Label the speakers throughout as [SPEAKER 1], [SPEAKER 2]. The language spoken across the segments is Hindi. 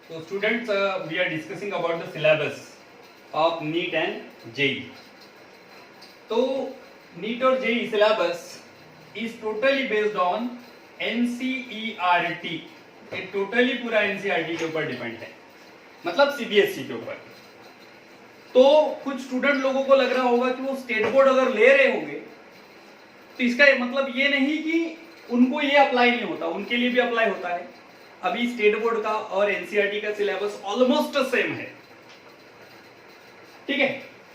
[SPEAKER 1] So students, we are discussing about the syllabus of NEET and JEE. तो NEET और JEE syllabus is totally based on NCERT. ये टोटली पूरा NCERT के ऊपर डिपेंड है, मतलब CBSE के ऊपर। तो कुछ स्टूडेंट लोगों को लग रहा होगा कि वो स्टेट बोर्ड अगर ले रहे होंगे तो इसका मतलब ये नहीं कि उनको ये अप्लाई नहीं होता, उनके लिए भी अप्लाई होता है। अभी स्टेट बोर्ड का और एनसीईआरटी का सिलेबस ऑलमोस्ट सेम है, ठीक है।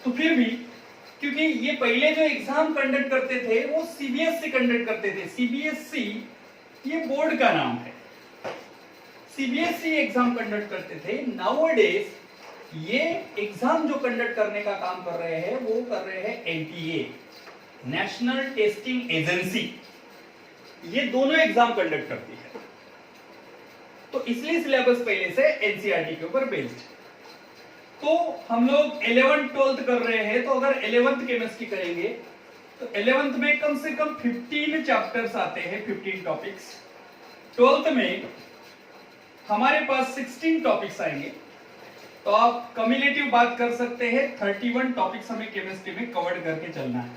[SPEAKER 1] तो फिर भी क्योंकि ये पहले जो एग्जाम कंडक्ट करते थे वो सीबीएसई कंडक्ट करते थे, सीबीएसई ये बोर्ड का नाम है, सीबीएसई एग्जाम कंडक्ट करते थे। नाउअडेज ये एग्जाम जो कंडक्ट करने का काम कर रहे हैं वो कर रहे हैं एनटीए, नेशनल टेस्टिंग एजेंसी, ये दोनों एग्जाम कंडक्ट करती है। तो इसलिए सिलेबस पहले से एनसीईआरटी के ऊपर बेस्ड। तो हम लोग 11th 12th कर रहे हैं, तो अगर 11th केमिस्ट्री करेंगे तो 11th में कम से कम 15 चैप्टर्स आते हैं, 15 टॉपिक्स। 12th में हमारे पास 16 टॉपिक्स आएंगे। तो आप कम्युलेटिव बात कर सकते हैं 31 टॉपिक्स हमें केमिस्ट्री में कवर करके चलना है,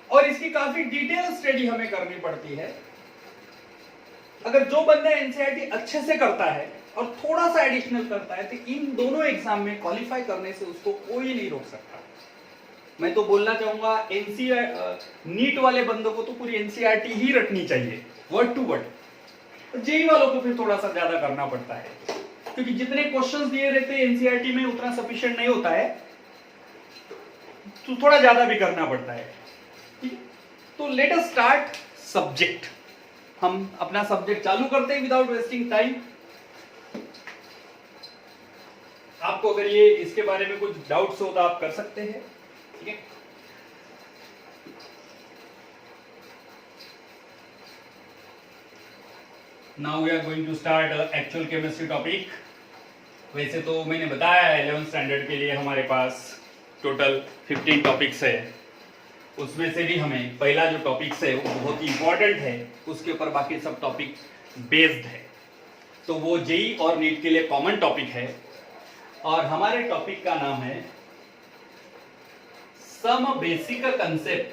[SPEAKER 1] और इसकी काफी डिटेल स्टडी हमें करनी पड़ती है। अगर जो बंदा एनसीईआरटी अच्छे से करता है और थोड़ा सा एडिशनल करता है तो इन दोनों एग्जाम में क्वालिफाई करने से उसको कोई नहीं रोक सकता। मैं तो बोलना चाहूंगा नीट वाले बंदों को तो पूरी एनसीईआरटी ही रटनी चाहिए वर्ड टू वर्ड। जेई वालों को फिर थोड़ा सा ज्यादा करना पड़ता है, क्योंकि जितने क्वेश्चंस दिए रहते हैं एनसीईआरटी में उतना सफिशिएंट नहीं होता है, तो थोड़ा ज्यादा भी करना पड़ता है। तो लेट अस स्टार्ट सब्जेक्ट। हम अपना सब्जेक्ट चालू करते हैं विदाउट वेस्टिंग टाइम। आपको अगर ये इसके बारे में कुछ डाउट्स हो तो आप कर सकते हैं, ठीक है। Now we are going to start actual chemistry topic. वैसे तो मैंने बताया 11th स्टैंडर्ड के लिए हमारे पास टोटल 15 टॉपिक्स है, उसमें से भी हमें पहला जो टॉपिक्स है वो बहुत ही इंपॉर्टेंट है, उसके ऊपर बाकी सब टॉपिक बेस्ड है। तो वो जेई और नीट के लिए कॉमन टॉपिक है, और हमारे टॉपिक का नाम है some basic concept,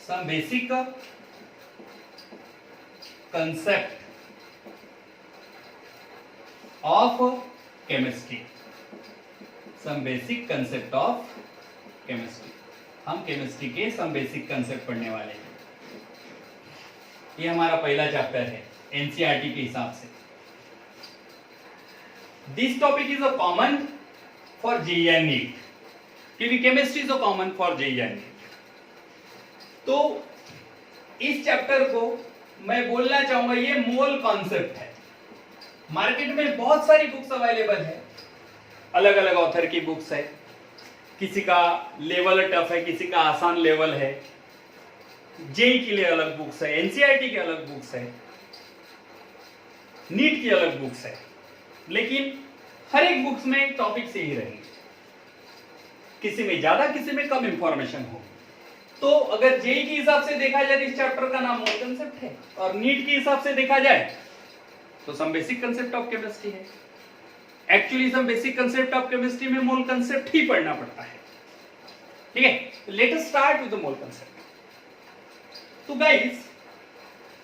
[SPEAKER 1] some basic concept of chemistry, some basic concept of chemistry. हम केमिस्ट्री के सम बेसिक कंसेप्ट पढ़ने वाले हैं। ये हमारा पहला चैप्टर है एनसीईआरटी के हिसाब से। This topic is a common for JEE and NEET, क्योंकि chemistry is a common for JEE and NEET. तो इस चैप्टर को मैं बोलना चाहूंगा ये मोल कॉन्सेप्ट है। मार्केट में बहुत सारी बुक्स अवेलेबल है, अलग अलग ऑथर की बुक्स है, किसी का लेवल टफ है, किसी का आसान लेवल है, जेई के लिए अलग बुक्स है, एनसीईआरटी के अलग बुक्स है, नीट की अलग बुक्स है, लेकिन हर एक बुक्स में टॉपिक से ही रहेंगे, किसी में ज्यादा किसी में कम इंफॉर्मेशन हो। तो अगर जेई के हिसाब से देखा जाए तो इस चैप्टर का नाम मोल कंसेप्ट है, और नीट के हिसाब से देखा जाए तो some basic concept of chemistry है। Actually some basic concept of chemistry में मोल कंसेप्ट ही पढ़ना पड़ता है, ठीक है। Let us start with the mole concept. तो guys,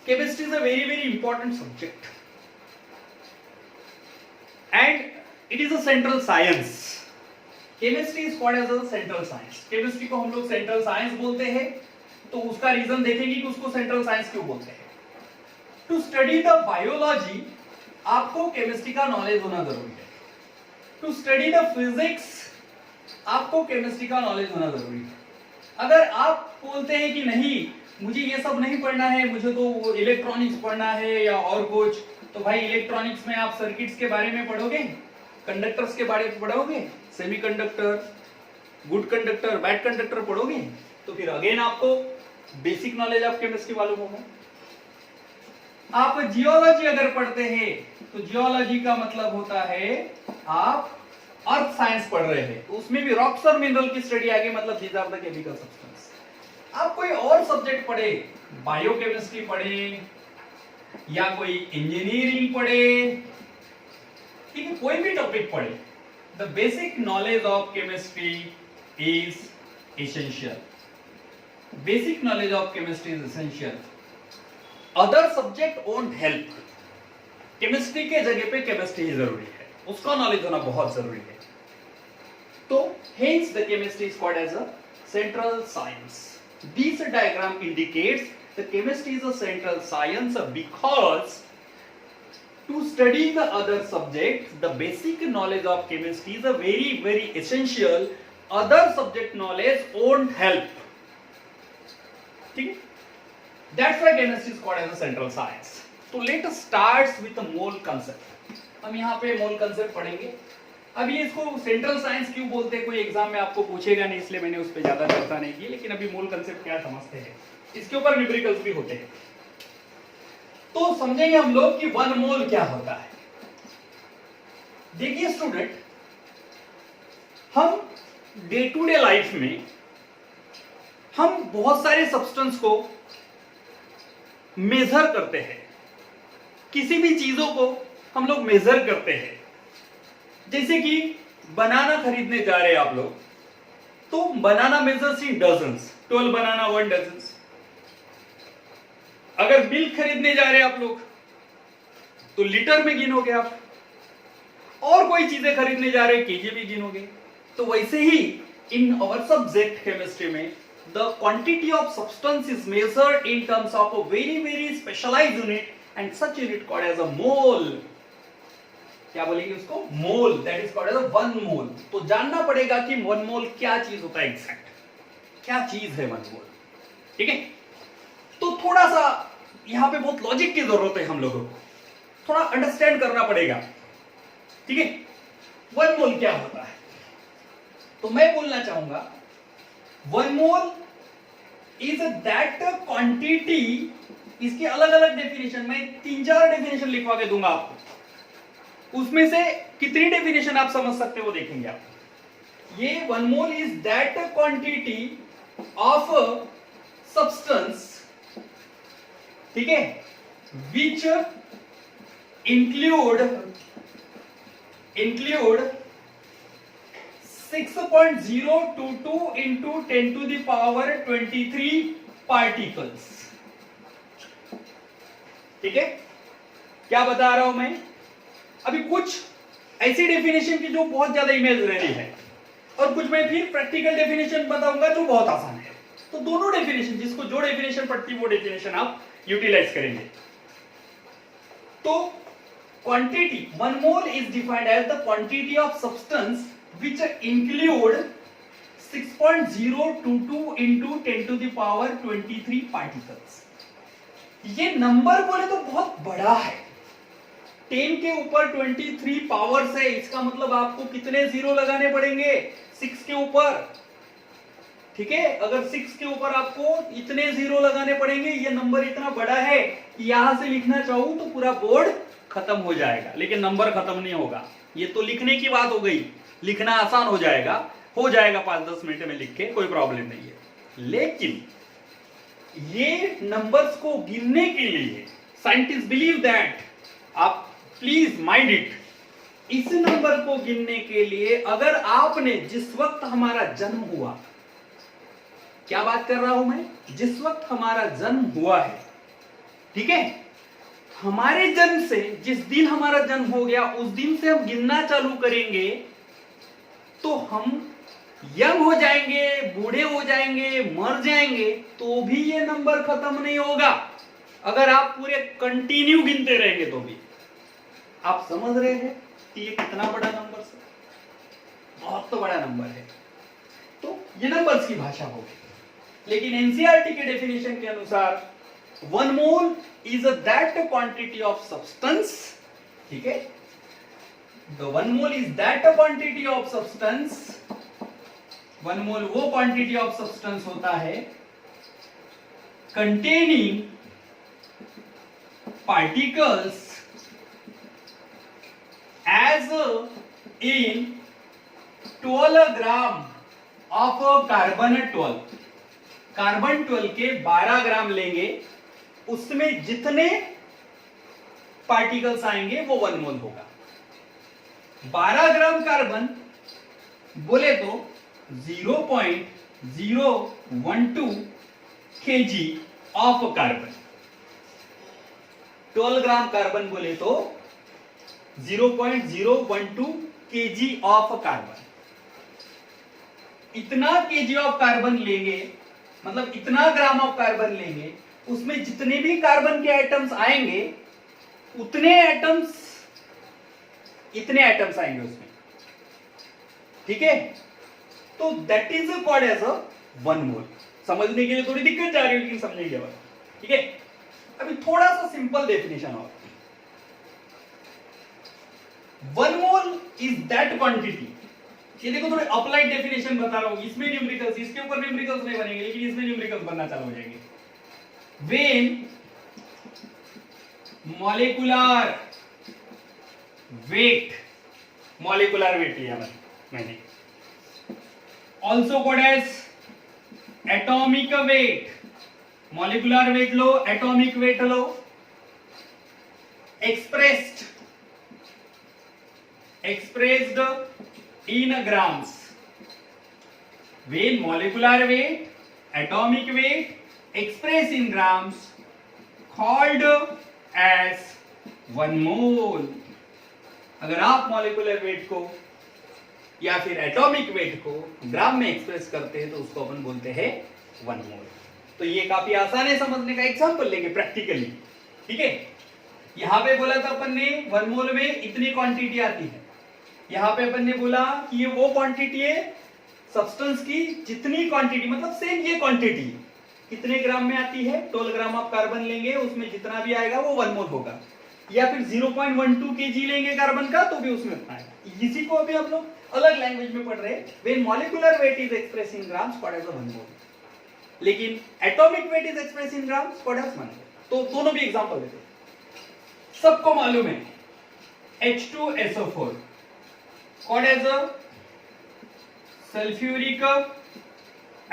[SPEAKER 1] chemistry is a very very important subject and it is a central science. Chemistry is called as a central science. Chemistry को हम लोग सेंट्रल साइंस बोलते हैं, तो उसका रीजन देखेंगे कि उसको सेंट्रल साइंस क्यों बोलते हैं। टू स्टडी द बायोलॉजी आपको केमिस्ट्री का नॉलेज होना जरूरी है। टू स्टडी द फिजिक्स आपको केमिस्ट्री का नॉलेज होना जरूरी है। अगर आप बोलते हैं कि नहीं मुझे ये सब नहीं पढ़ना है, मुझे तो इलेक्ट्रॉनिक्स पढ़ना है या और कुछ, तो भाई इलेक्ट्रॉनिक्स में आप सर्किट्स के बारे में पढ़ोगे, कंडक्टर्स के बारे में पढ़ोगे, semiconductor, good conductor, bad conductor पढ़ोगे, तो फिर अगेन आपको बेसिक नॉलेज ऑफ केमिस्ट्री मालूम होगा। आप जियोलॉजी अगर पढ़ते हैं तो जियोलॉजी का मतलब होता है आप अर्थ साइंस पढ़ रहे हैं, तो उसमें भी रॉक्स और मिनरल की स्टडी आगे, मतलब these are the chemical substance. आप कोई और सब्जेक्ट पढ़े, बायोकेमिस्ट्री पढ़े, या कोई इंजीनियरिंग पढ़े, ठीक है, कोई भी टॉपिक पढ़े, the basic knowledge of chemistry is essential. Basic knowledge of chemistry is essential. Other subject won't help. Chemistry के जगह पे केमिस्ट्री ही जरूरी है, उसका नॉलेज होना बहुत जरूरी है. तो hence the chemistry is called as a central science. This diagram indicates the chemistry is a central science because to study the other subjects, the basic knowledge of chemistry is a very essential. Other subject knowledge won't help. ठीक है? That's why chemistry is called as a central science. So let us start with the mole concept. हम यहाँ पे mole concept पढ़ेंगे. अब ये इसको सेंट्रल साइंस क्यों बोलते हैं, कोई एग्जाम में आपको पूछेगा नहीं, इसलिए मैंने उस पर ज्यादा चर्चा नहीं की. लेकिन अभी मूल कंसेप्ट क्या समझते हैं, इसके ऊपर न्यूमेरिकल्स भी होते हैं. तो समझेंगे हम लोग कि 1 मोल क्या होता है. देखिए स्टूडेंट, हम डे टू डे लाइफ में हम बहुत सारे सब्सटेंस को मेजर करते हैं. किसी भी चीजों को हम लोग मेजर करते हैं. जैसे कि बनाना खरीदने जा रहे हैं आप लोग, तो banana measures in dozens, 12 banana 1 dozen. अगर मिल्क खरीदने जा रहे हैं आप लोग, तो लीटर में गिनोगे आप. और कोई चीजें खरीदने जा रहे हैं, केजी में गिनोगे. तो वैसे ही इन आवर सब्जेक्ट केमिस्ट्री में the quantity of substance is measured in terms of a very specialised unit, and such unit called as a mole. क्या बोलेंगे उसको? Mole. That is called as 1 mole. तो जानना पड़ेगा कि 1 मोल क्या चीज होता है, एग्जैक्ट क्या चीज है 1 मोल. ठीक है, तो थोड़ा सा यहां पे बहुत लॉजिक की जरूरत है, हम लोगों को थोड़ा अंडरस्टैंड करना पड़ेगा. ठीक है, 1 मोल क्या होता है. तो मैं बोलना चाहूंगा 1 मोल इज दैट क्वांटिटी. इसके अलग अलग डेफिनेशन, मैं 3-4 डेफिनेशन लिखवा के दूंगा आपको. उसमें से कितनी डेफिनेशन आप समझ सकते हो देखेंगे आप. ये 1 mole is that quantity of substance, ठीक है, विच include 6.022 into 10 to the power 23 particles. ठीक है, क्या बता रहा हूं मैं. अभी कुछ ऐसी डेफिनेशन की जो बहुत ज्यादा इमेजिनरी है, और कुछ मैं फिर प्रैक्टिकल डेफिनेशन बताऊंगा जो बहुत आसान है. तो दोनों डेफिनेशन, जिसको जो डेफिनेशन पड़ती है वो डेफिनेशन आप यूटिलाइज करेंगे. तो quantity 1 mole is defined as the quantity of substance which include 6.022 into 10 to the power 23 particles. ये नंबर बोले तो बहुत बड़ा है. 10 के ऊपर 23 पावर्स है, इसका मतलब आपको कितने जीरो लगाने पड़ेंगे 6 के ऊपर. ठीक है, अगर 6 के ऊपर आपको इतने जीरो लगाने पड़ेंगे. ये नंबर इतना बड़ा है कि यहां से लिखना चाहूं तो पूरा बोर्ड खत्म हो जाएगा, लेकिन नंबर खत्म नहीं होगा. ये तो लिखने की बात हो गई, लिखना आसान हो जाएगा 5-10 मिनट में लिख के, कोई प्रॉब्लम नहीं है. लेकिन ये नंबर्स को गिनने के लिए साइंटिस्ट बिलीव दैट, आप प्लीज माइंड इट, इस नंबर को गिनने के लिए अगर आपने जिस वक्त हमारा जन्म हुआ, क्या बात कर रहा हूं मैं, जिस वक्त हमारा जन्म हुआ है, ठीक है, हमारे जन्म से जिस दिन हमारा जन्म हो गया उस दिन से हम गिनना चालू करेंगे, तो हम यंग हो जाएंगे, बूढ़े हो जाएंगे, मर जाएंगे, तो भी ये नंबर खत्म नहीं होगा. अगर आप पूरे कंटिन्यू गिनते रहेंगे तो भी. आप समझ रहे हैं कि ये कितना बड़ा नंबर है, बहुत तो बड़ा नंबर है. तो ये नंबर्स की भाषा होगी. लेकिन एनसीईआरटी के डेफिनेशन के अनुसार 1 mole is that quantity of substance. ठीक है, the 1 mole is that quantity of substance. 1 मोल वो क्वांटिटी ऑफ सब्सटेंस होता है containing particles as in 12 gram of carbon 12. Carbon 12 के 12 ग्राम लेंगे, उसमें जितने पार्टिकल्स आएंगे वो 1 मोल होगा। 12 ग्राम कार्बन बोले तो 0.012 kg of carbon. 12 gram carbon बोले तो 0.012 kg ऑफ कार्बन। इतना kg ऑफ कार्बन लेंगे, मतलब इतना ग्राम ऑफ कार्बन लेंगे, उसमें जितने भी कार्बन के एटम्स आएंगे इतने एटम्स आएंगे उसमें, ठीक है। तो that is called as a 1 mole. समझने के लिए थोड़ी दिक्कत जा रही है लेकिन समझेंगे अब, ठीक है। अभी थोड़ा सा सिंपल डेफिनेशन और, 1 मोल इज दैट क्वांटिटी। ये देखो थोड़े अप्लाइड डेफिनेशन बता रहा हूं, इसमें न्यूमेरिकल्स, इसके ऊपर न्यूमेरिकल्स नहीं बनेंगे लेकिन इसमें न्यूमेरिकल्स बनना चालू हो जाएंगे। व्हेन मॉलिक्यूलर वेट लिया मैंने, also called as atomic weight. Molecular weight लो, एटॉमिक वेट लो, expressed in grams. When molecular weight, atomic weight expressed in grams called as 1 mole. अगर आप मॉलिक्यूलर वेट को या फिर एटॉमिक वेट को ग्राम में एक्सप्रेस करते हैं तो उसको अपन बोलते हैं 1 मोल। तो ये काफी आसान है समझने का। एग्जांपल लेंगे प्रैक्टिकली, ठीक है। यहां पे बोला था अपन ने 1 मोल में इतनी क्वांटिटी आती है। यहां पे अपन ने बोला कि ये वो क्वांटिटी है सब्सटेंस की जितनी क्वांटिटी, मतलब सेम ये क्वांटिटी कितने ग्राम में आती है। 12 ग्राम आप कार्बन लेंगे, उसमें जितना भी आएगा वो 1 मोल होगा। या फिर 0.12 kg लेंगे कार्बन का तो भी उसमें उतना आएगा। इसी को अभी हम लोग अलग लैंग्वेज में पढ़ रहे हैं। When molecular weight is express in grams called as 1 mole, लेकिन atomic weight is express in grams called as 1 mole. तो दोनों भी एग्जांपल देते हैं। सबको मालूम है H2SO4 called as a sulphuric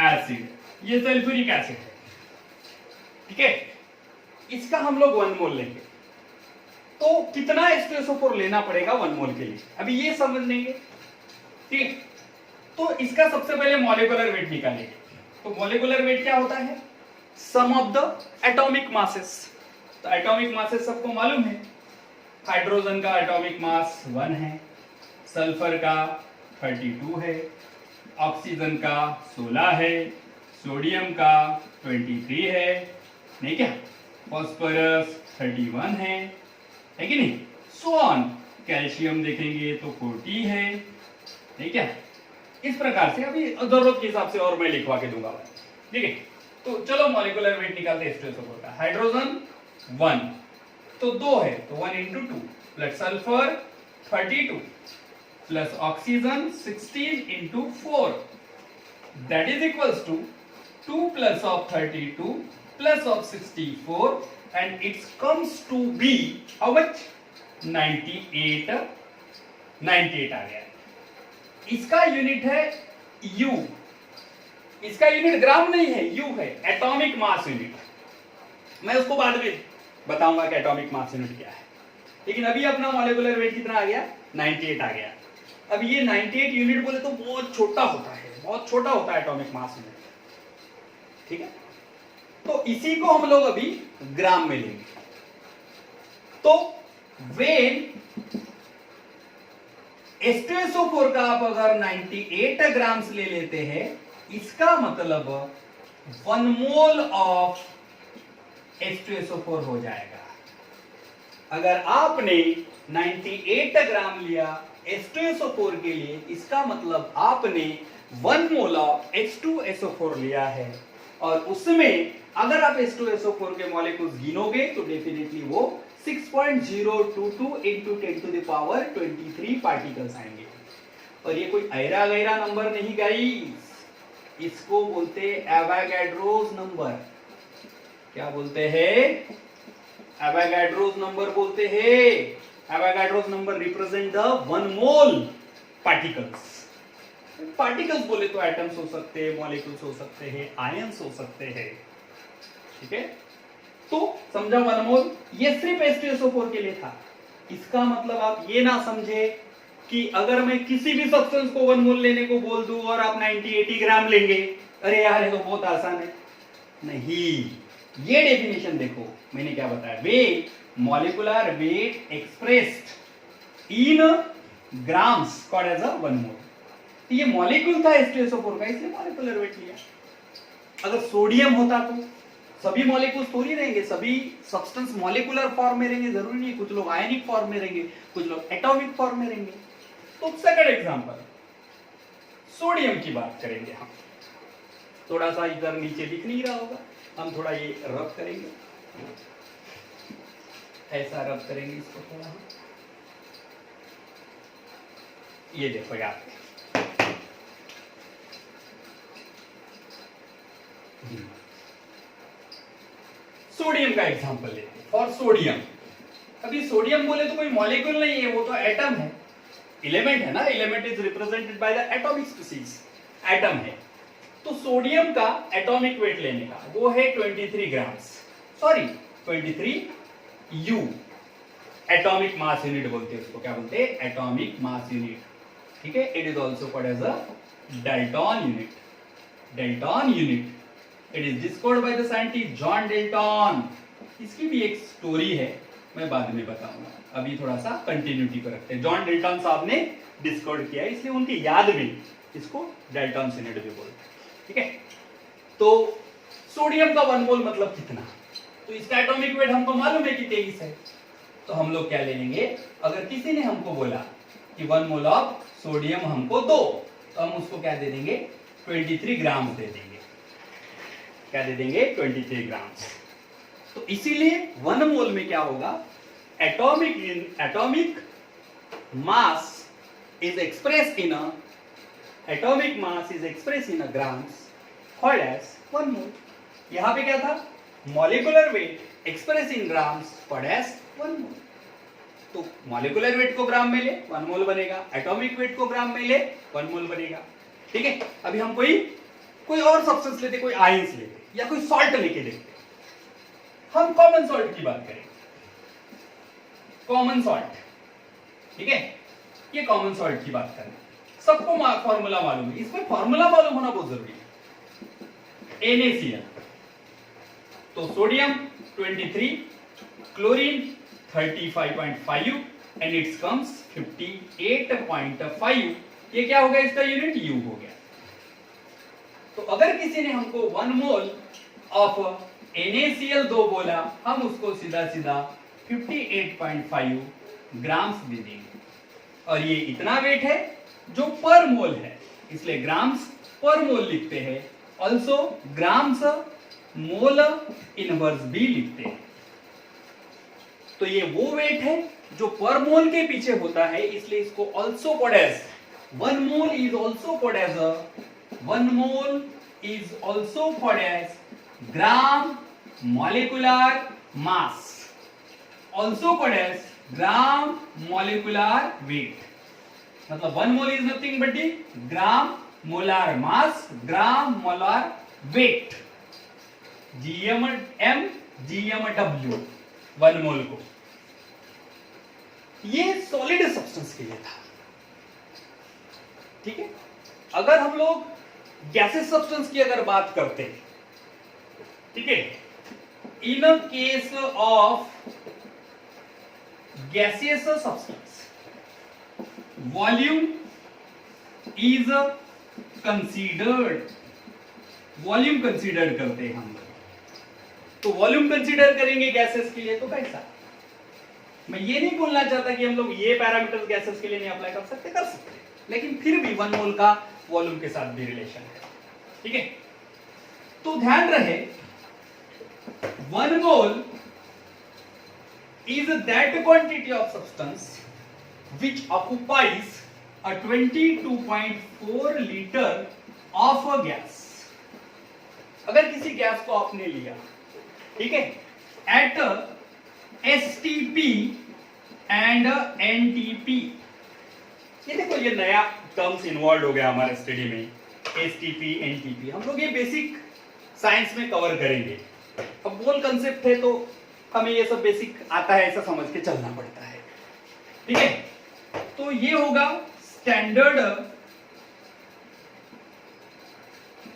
[SPEAKER 1] acid. ये सल्फ्यूरिक एसिड है, ठीक है। इसका हम लोग 1 मोल लेंगे तो कितना H2SO4 लेना पड़ेगा 1 मोल के लिए, अभी ये समझ लेंगे, ठीक है। तो इसका सबसे पहले मॉलिक्यूलर वेट निकालेंगे। तो मॉलिक्यूलर वेट क्या होता है? सम ऑफ द एटॉमिक मासेस। तो एटॉमिक मासेस सबको मालूम है। हाइड्रोजन का एटॉमिक मास 1 है, सल्फर का 32 है, ऑक्सीजन का 16 है, सोडियम का 23 है, नहीं क्या, फॉस्फोरस 31 है कि नहीं, सो ऑन। कैल्शियम देखेंगे तो 40 है, नहीं क्या। इस प्रकार से अभी जरूरत के हिसाब से और मैं लिखवा के दूंगा, ठीक है। तो चलो मॉलिक्यूलर वेट निकालते हैं H2SO4 का। हाइड्रोजन 1 तो 2 है, तो 1 into 2 plus sulphur 32 plus oxygen 16 into 4 that is equals to 2 plus of 32 plus of 64 and it comes to be how much 98 आ गया। इसका यूनिट है U, इसका यूनिट ग्राम नहीं है, U है, एटॉमिक मास यूनिट। मैं उसको बाद में बताऊंगा कि एटॉमिक मास यूनिट क्या है, लेकिन अभी अपना मॉलिक्यूलर वेट कितना आ गया 98 आ गया। अब ये 98 यूनिट बोले तो बहुत छोटा होता है, बहुत छोटा होता है एटॉमिक मास यूनिट, ठीक है। तो इसी को हम लोग अभी ग्राम में लेंगे। तो वेन H2SO4 का आप अगर 98 ग्राम्स ले लेते हैं, इसका मतलब 1 मोल ऑफ H2SO4 हो जाएगा। अगर आपने 98 ग्राम लिया H2SO4 के लिए, इसका मतलब आपने 1 मोल ऑफ H2SO4 लिया है। और उसमें अगर आप H2SO4 के मॉलिक्यूल्स गिनोगे तो डेफिनेटली वो 6.022 into 10 to the power 23 particles आएंगे। और ये कोई ऐरा गैरा नंबर नहीं गाइस, इसको बोलते हैं एवोगाड्रोस नंबर। क्या बोलते हैं? एवोगाड्रोस नंबर बोलते हैं। Avogadro's number represent the 1 mole particles. Particles बोले तो एटम्स हो सकते हैं, मॉलिक्यूल्स हो सकते हैं, आयंस हो सकते हैं, ठीक है। तो समझा 1 मोल, ये सिर्फ H2SO4 के लिए था। इसका मतलब आप ये ना समझे कि अगर मैं किसी भी सब्सटेंस को 1 मोल लेने को बोल दूं और आप 90-80 ग्राम लेंगे, अरे यार ये तो बहुत आसान है। नहीं, ये डेफिनेशन देखो मैंने क्या बताया, weight, molecular weight expressed in grams called as a 1 mole. तो ये मॉलिक्यूल था H2SO4 का, इसलिए मॉलिक्यूलर वेट लिया। अगर सोडियम होता तो सभी मॉलिक्यूल्स थोड़ी रहेंगे, सभी सब्सटेंस मॉलिक्यूलर फॉर्म में रहेंगे, जरूरी नहीं, कुछ लोग आयनिक फॉर्म में रहेंगे, कुछ लोग एटॉमिक फॉर्म में रहेंगे। तो सेकंड एग्जांपल, सोडियम की बात करेंगे हम। थोड़ा सा इधर नीचे दिख नहीं रहा होगा, हम थोड़ा ये रब करेंगे, ऐसा रब करेंगे इसको थोड़ा हम। ये देखो यार, सोडियम का एग्जांपल लेते हैं। फॉर सोडियम, अभी सोडियम बोले तो कोई मॉलिक्यूल नहीं है, वो तो एटम है, एलिमेंट है ना। Element is represented by the atomic species, atom है। तो सोडियम का एटॉमिक वेट लेने का वो है 23 grams, sorry 23 U, atomic mass unit बोलते हैं उसको, क्या बोलते हैं, एटॉमिक मास यूनिट, ठीक है। It is also called as a Dalton unit, Dalton unit. It is discovered by the scientist John Dalton. इसकी भी एक स्टोरी है, मैं बाद में बताऊंगा, अभी थोड़ा सा कंटिन्यूटी को रखते हैं। जॉन डाल्टन साहब ने डिस्कवर किया, इसलिए उनकी याद में इसको डाल्टन यूनिट भी बोलते हैं, ठीक है। तो सोडियम का 1 मोल मतलब कितना, तो इसका एटॉमिक वेट हमको मालूम है कि 23 है। तो हम लोग क्या ले लेंगे, अगर किसी ने हमको बोला कि 1 मोल ऑफ सोडियम हमको दो, तो हम उसको क्या दे देंगे, 23 ग्राम दे देंगे। क्या दे देंगे, 23 ग्राम। तो इसीलिए 1 मोल में क्या होगा, atomic mass is express in a atomic mass is expressed in a grams called as 1 mole. यहां पे क्या था, molecular weight expressed in grams called as 1 mole. तो molecular weight को ग्राम में ले 1 मोल बनेगा, atomic weight को ग्राम में ले 1 मोल बनेगा, ठीक है। अभी हम कोई और सब्सटेंस लेते, कोई आयंस लेते या कोई सॉल्ट लेके देखते। हम कॉमन सॉल्ट की बात करें, कॉमन सॉल्ट, ठीक है। ये कॉमन सॉल्ट की बात करें, सबको फॉर्मूला मालूम है, इसमें फॉर्मूला मालूम होना बहुत जरूरी है। NaCl, तो sodium 23, chlorine 35.5 and it's comes 58.5। ये क्या हो गया, इसका यूनिट U हो गया। तो अगर किसी ने हमको 1 मोल ऑफ NaCl दो बोला, हम उसको सीधा सीधा 58.5 ग्राम्स दे देंगे। और ये इतना वेट है जो पर मोल है, इसलिए ग्राम्स पर मोल लिखते हैं। ऑल्सो ग्राम्स मोल इनवर्स भी लिखते हैं। तो ये वो वेट है जो पर मोल के पीछे होता है, इसलिए इसको also called as 1 mole is also called as 1 mole is also called as gram molecular mass, also called as gram molecular weight. मतलब 1 mole is nothing but the gram molar mass, gram molar weight, GMM GMW 1 mole को। ये सॉलिड सब्सटेंस के लिए था, ठीक है। अगर हम लोग गैसेस सब्सटेंस की अगर बात करते हैं, ठीक है, in a case of gaseous substance, volume is considered, volume consider करते हैं हम लोग। तो वॉल्यूम कंसीडर करेंगे गैसेस के लिए, तो कैसा, मैं ये नहीं बोलना चाहता कि हम लोग ये पैरामीटर गैसेस के लिए नहीं अप्लाई कर सकते, कर सकते, लेकिन फिर भी 1 मोल का वॉल्यूम के साथ भी रिलेशन है, ठीक है। तो ध्यान रहे 1 मोल is that quantity of substance which occupies a 22.4 liter of a gas। अगर किसी गैस को आपने लिया, ठीक है, at STP and NTP, ये देखो ये नया टर्म्स इन्वॉल्व हो गया हमारे स्टडी में, STP NTP। हम लोग ये बेसिक साइंस में कवर करेंगे, अब मोल कंसेप्ट है तो हमें ये सब बेसिक आता है, ऐसा समझ के चलना पड़ता है, ठीक है। तो ये होगा स्टैंडर्ड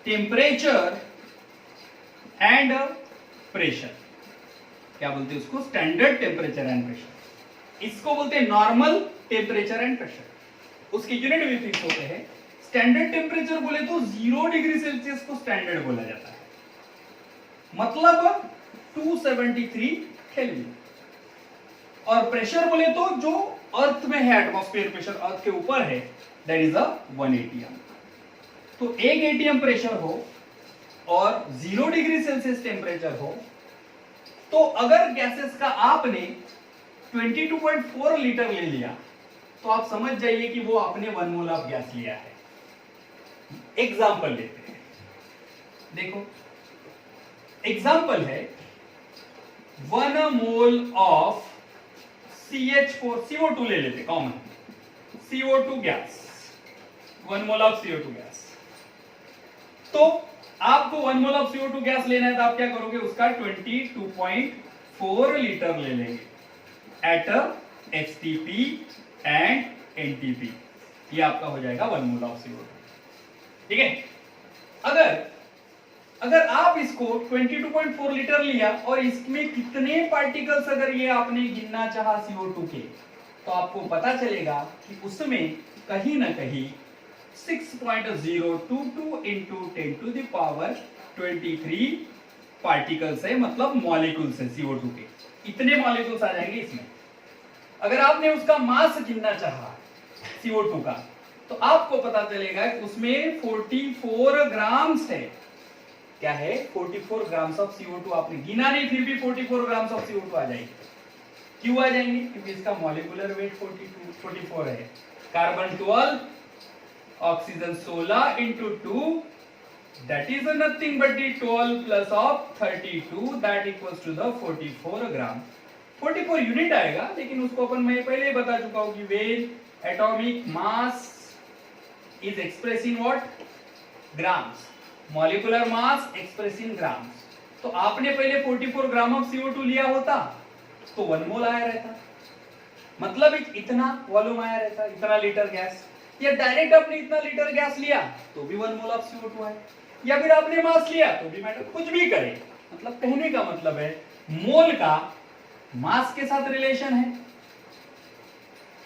[SPEAKER 1] टेम्परेचर एंड प्रेशर। क्या बोलते हैं उसको? Standard temperature and pressure. इसको बोलते हैं नॉर्मल टेम्परेचर एंड प्रेशर। उसके यूनिट भी फिक्स होते हैं। स्टैंडर्ड टेम्परेचर बोले तो 0 डिग्री सेल्सियस को स्टैंडर्ड बोला जाता है, मतलब 273 केल्विन। और प्रेशर बोले तो जो अर्थ में है, एटमॉस्फेयर प्रेशर अर्थ के ऊपर है, दैट इज 1 एटीएम। तो 1 एटीएम प्रेशर हो और 0 डिग्री सेल्सियस टेम्परेचर हो, तो अगर गैसेस का आपने 22.4 लीटर ले लिया तो आप समझ जाइए कि वो आपने 1 मोल ऑफ गैस लिया है। एग्जाम्पल लेते हैं, देखो एग्जाम्पल है 1 मोल ऑफ CH4 CO2 ले लेते common, CO2 gas, 1 mole of CO2 gas. तो आपको 1 मोल ऑफ CO2 गैस लेना है तो आप क्या करोगे? उसका 22.4 लीटर ले लेंगे एट STP एंड NTP। ये आपका हो जाएगा 1 मोल ऑफ CO2, ठीक है। अगर आप इसको 22.4 लीटर लिया और इसमें कितने पार्टिकल्स अगर ये आपने गिनना चाहा CO2 के, तो आपको पता चलेगा कि उसमें कहीं ना कहीं 6.022 into 10 to the power 23 particles है, मतलब मॉलिक्यूल्स है CO2 के। इतने मॉलिक्यूल्स आ जाएंगे इसमें। अगर आपने उसका मास गिनना चाहा CO2 का, तो आपको पता चलेगा कि उसमें 44 ग्राम्स है। क्या है? 44 ग्राम्स ऑफ CO2। आपने गिना नहीं, फिर भी 44 ग्राम्स ऑफ CO2 आ जाएंगे। क्यों आ जाएंगे? क्योंकि इसका मॉलिक्यूलर वेट 44 है। Carbon 12, oxygen 16 into 2, that is nothing but the 12 plus of 32, that equals to the 44 gram. 44 unit आएगा, लेकिन उसको अपन मैं पहले ही बता चुका हूं कि weight atomic mass is express in what? Grams. Molecular mass express in grams. तो आपने पहले 44 ग्राम ऑफ CO2 लिया होता तो 1 मोल आया रहता, मतलब इतना वॉल्यूम आया रहता, इतना लीटर गैस। या डायरेक्ट आपने इतना लीटर गैस लिया तो भी 1 मोल ऑफ CO2 है, या फिर आपने मास लिया तो भी मैटर, कुछ भी करे। मतलब कहने का मतलब है मोल का मास के साथ रिलेशन है,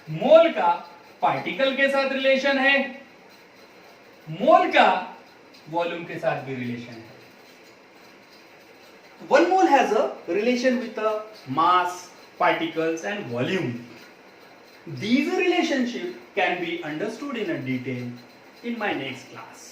[SPEAKER 1] मोल का पार्टिकल के साथ रिलेशन है, मोल का वॉल्यूम के साथ भी रिलेशन है। 1 mole has a relation with the mass, particles and volume. These relationships can be understood in a detail in my next class.